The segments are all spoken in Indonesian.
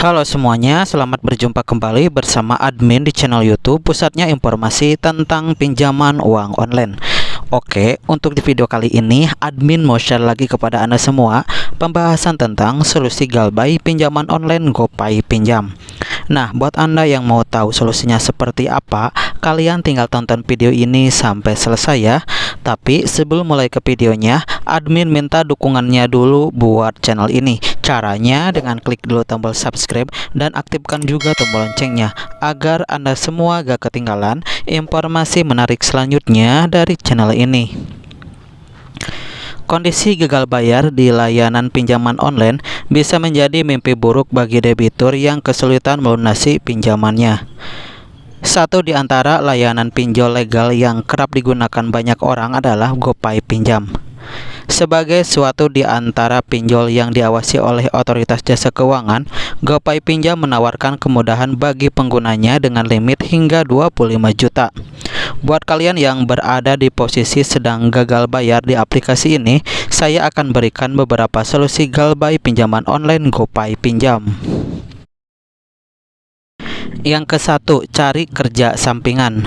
Halo semuanya, selamat berjumpa kembali bersama admin di channel YouTube pusatnya informasi tentang pinjaman uang online. Oke, untuk di video kali ini admin mau share lagi kepada Anda semua pembahasan tentang solusi Galbay pinjaman online GoPay Pinjam. Nah, buat Anda yang mau tahu solusinya seperti apa, kalian tinggal tonton video ini sampai selesai ya. Tapi sebelum mulai ke videonya, admin minta dukungannya dulu buat channel ini. Caranya dengan klik dulu tombol subscribe dan aktifkan juga tombol loncengnya agar Anda semua gak ketinggalan informasi menarik selanjutnya dari channel ini. Kondisi gagal bayar di layanan pinjaman online bisa menjadi mimpi buruk bagi debitur yang kesulitan melunasi pinjamannya. Satu di antara layanan pinjol legal yang kerap digunakan banyak orang adalah GoPay Pinjam. Sebagai suatu di antara pinjol yang diawasi oleh otoritas jasa keuangan, GoPay Pinjam menawarkan kemudahan bagi penggunanya dengan limit hingga 25 juta. Buat kalian yang berada di posisi sedang gagal bayar di aplikasi ini, saya akan berikan beberapa solusi Galbay pinjaman online GoPay Pinjam. Yang ke satu, cari kerja sampingan.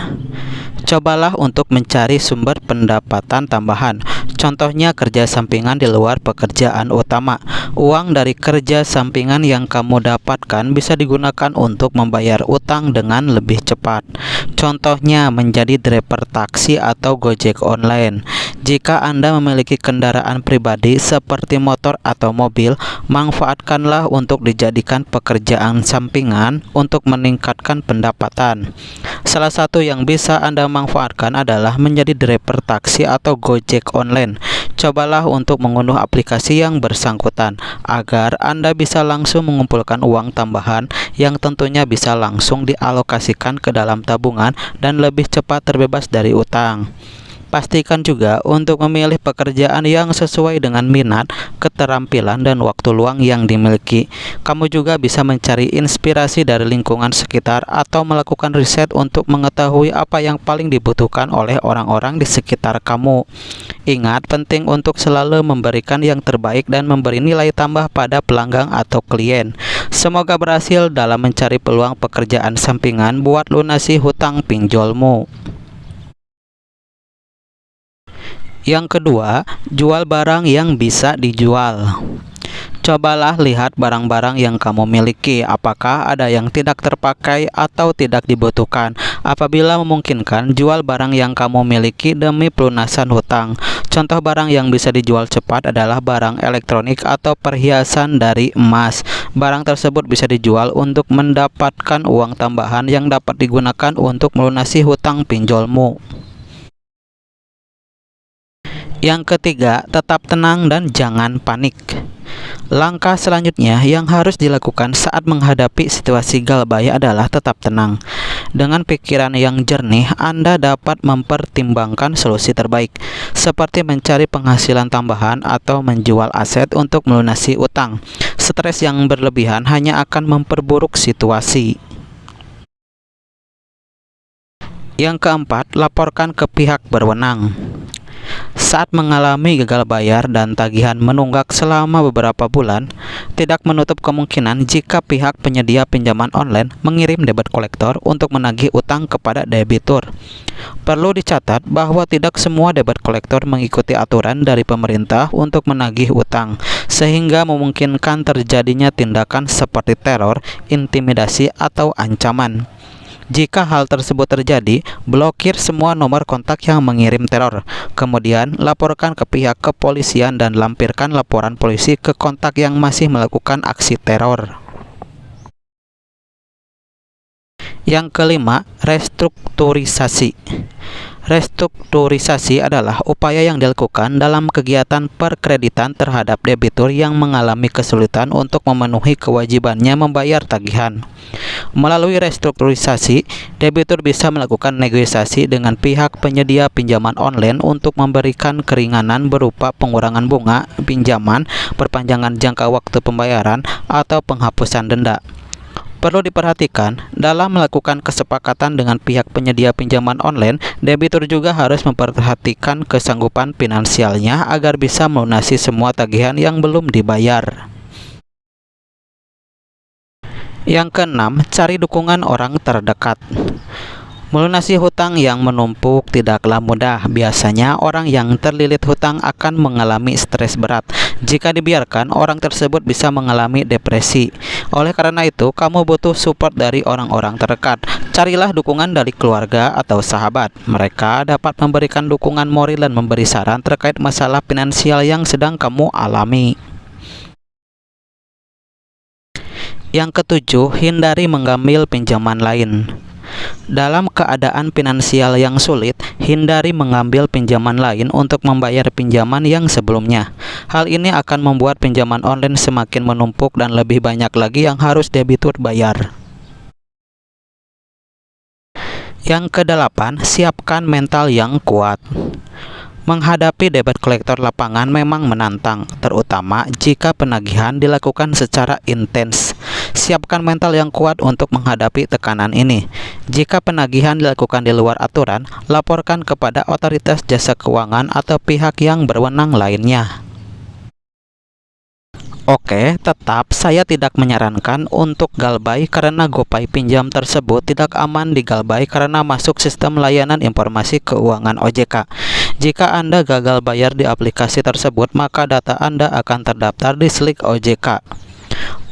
Cobalah untuk mencari sumber pendapatan tambahan. Contohnya kerja sampingan di luar pekerjaan utama. Uang dari kerja sampingan yang kamu dapatkan bisa digunakan untuk membayar utang dengan lebih cepat. Contohnya menjadi driver taksi atau Gojek online. Jika Anda memiliki kendaraan pribadi seperti motor atau mobil, manfaatkanlah untuk dijadikan pekerjaan sampingan untuk meningkatkan pendapatan. Salah satu yang bisa Anda manfaatkan adalah menjadi driver taksi atau Gojek online. Cobalah untuk mengunduh aplikasi yang bersangkutan agar Anda bisa langsung mengumpulkan uang tambahan yang tentunya bisa langsung dialokasikan ke dalam tabungan dan lebih cepat terbebas dari utang. Pastikan juga untuk memilih pekerjaan yang sesuai dengan minat, keterampilan, dan waktu luang yang dimiliki. Kamu juga bisa mencari inspirasi dari lingkungan sekitar atau melakukan riset untuk mengetahui apa yang paling dibutuhkan oleh orang-orang di sekitar kamu. Ingat, penting untuk selalu memberikan yang terbaik dan memberi nilai tambah pada pelanggan atau klien. Semoga berhasil dalam mencari peluang pekerjaan sampingan buat lunasi hutang pinjolmu. Yang kedua, jual barang yang bisa dijual. Cobalah lihat barang-barang yang kamu miliki, apakah ada yang tidak terpakai atau tidak dibutuhkan. Apabila memungkinkan, jual barang yang kamu miliki demi pelunasan hutang. Contoh barang yang bisa dijual cepat adalah barang elektronik atau perhiasan dari emas. Barang tersebut bisa dijual untuk mendapatkan uang tambahan yang dapat digunakan untuk melunasi hutang pinjolmu. Yang ketiga, tetap tenang dan jangan panik. Langkah selanjutnya yang harus dilakukan saat menghadapi situasi Galbay adalah tetap tenang. Dengan pikiran yang jernih, Anda dapat mempertimbangkan solusi terbaik, seperti mencari penghasilan tambahan atau menjual aset untuk melunasi utang. Stres yang berlebihan hanya akan memperburuk situasi. Yang keempat, laporkan ke pihak berwenang. Saat mengalami gagal bayar dan tagihan menunggak selama beberapa bulan, tidak menutup kemungkinan jika pihak penyedia pinjaman online mengirim debt collector untuk menagih utang kepada debitur. Perlu dicatat bahwa tidak semua debt collector mengikuti aturan dari pemerintah untuk menagih utang, sehingga memungkinkan terjadinya tindakan seperti teror, intimidasi, atau ancaman. Jika hal tersebut terjadi, blokir semua nomor kontak yang mengirim teror. Kemudian, laporkan ke pihak kepolisian dan lampirkan laporan polisi ke kontak yang masih melakukan aksi teror. Yang kelima, restrukturisasi. Restrukturisasi adalah upaya yang dilakukan dalam kegiatan perkreditan terhadap debitur yang mengalami kesulitan untuk memenuhi kewajibannya membayar tagihan. Melalui restrukturisasi, debitur bisa melakukan negosiasi dengan pihak penyedia pinjaman online untuk memberikan keringanan berupa pengurangan bunga pinjaman, perpanjangan jangka waktu pembayaran, atau penghapusan denda. Perlu diperhatikan, dalam melakukan kesepakatan dengan pihak penyedia pinjaman online, debitur juga harus memperhatikan kesanggupan finansialnya agar bisa melunasi semua tagihan yang belum dibayar. Yang keenam, cari dukungan orang terdekat. Melunasi hutang yang menumpuk tidaklah mudah. Biasanya orang yang terlilit hutang akan mengalami stres berat. Jika dibiarkan, orang tersebut bisa mengalami depresi. Oleh karena itu, kamu butuh support dari orang-orang terdekat. Carilah dukungan dari keluarga atau sahabat. Mereka dapat memberikan dukungan moral dan memberi saran terkait masalah finansial yang sedang kamu alami. Yang ketujuh, hindari mengambil pinjaman lain. Dalam keadaan finansial yang sulit, hindari mengambil pinjaman lain untuk membayar pinjaman yang sebelumnya. Hal ini akan membuat pinjaman online semakin menumpuk dan lebih banyak lagi yang harus debitur bayar. Yang kedelapan, siapkan mental yang kuat. Menghadapi debt collector lapangan memang menantang, terutama jika penagihan dilakukan secara intens. Siapkan mental yang kuat untuk menghadapi tekanan ini. Jika penagihan dilakukan di luar aturan, laporkan kepada otoritas jasa keuangan atau pihak yang berwenang lainnya. Oke, tetap saya tidak menyarankan untuk Galbay karena GoPay pinjam tersebut tidak aman di Galbay karena masuk sistem layanan informasi keuangan OJK. Jika Anda gagal bayar di aplikasi tersebut, maka data Anda akan terdaftar di Slick OJK.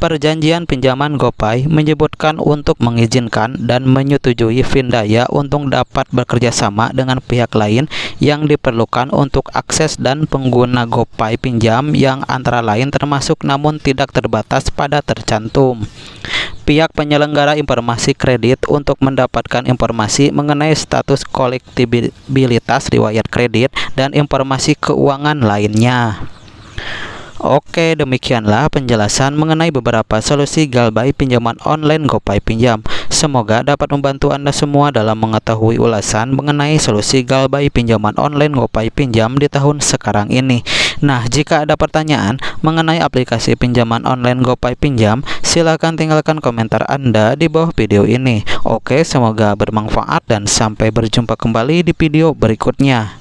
Perjanjian pinjaman GoPay menyebutkan untuk mengizinkan dan menyetujui Findaya untuk dapat bekerja sama dengan pihak lain yang diperlukan untuk akses dan pengguna GoPay pinjam yang antara lain termasuk namun tidak terbatas pada tercantum. Pihak penyelenggara informasi kredit untuk mendapatkan informasi mengenai status kolektibilitas riwayat kredit dan informasi keuangan lainnya. Oke, demikianlah penjelasan mengenai beberapa solusi Galbay pinjaman online GoPay pinjam. Semoga dapat membantu Anda semua dalam mengetahui ulasan mengenai solusi Galbay pinjaman online GoPay pinjam di tahun sekarang ini. Nah, jika ada pertanyaan mengenai aplikasi pinjaman online GoPay pinjam, silakan tinggalkan komentar Anda di bawah video ini. Oke, semoga bermanfaat dan sampai berjumpa kembali di video berikutnya.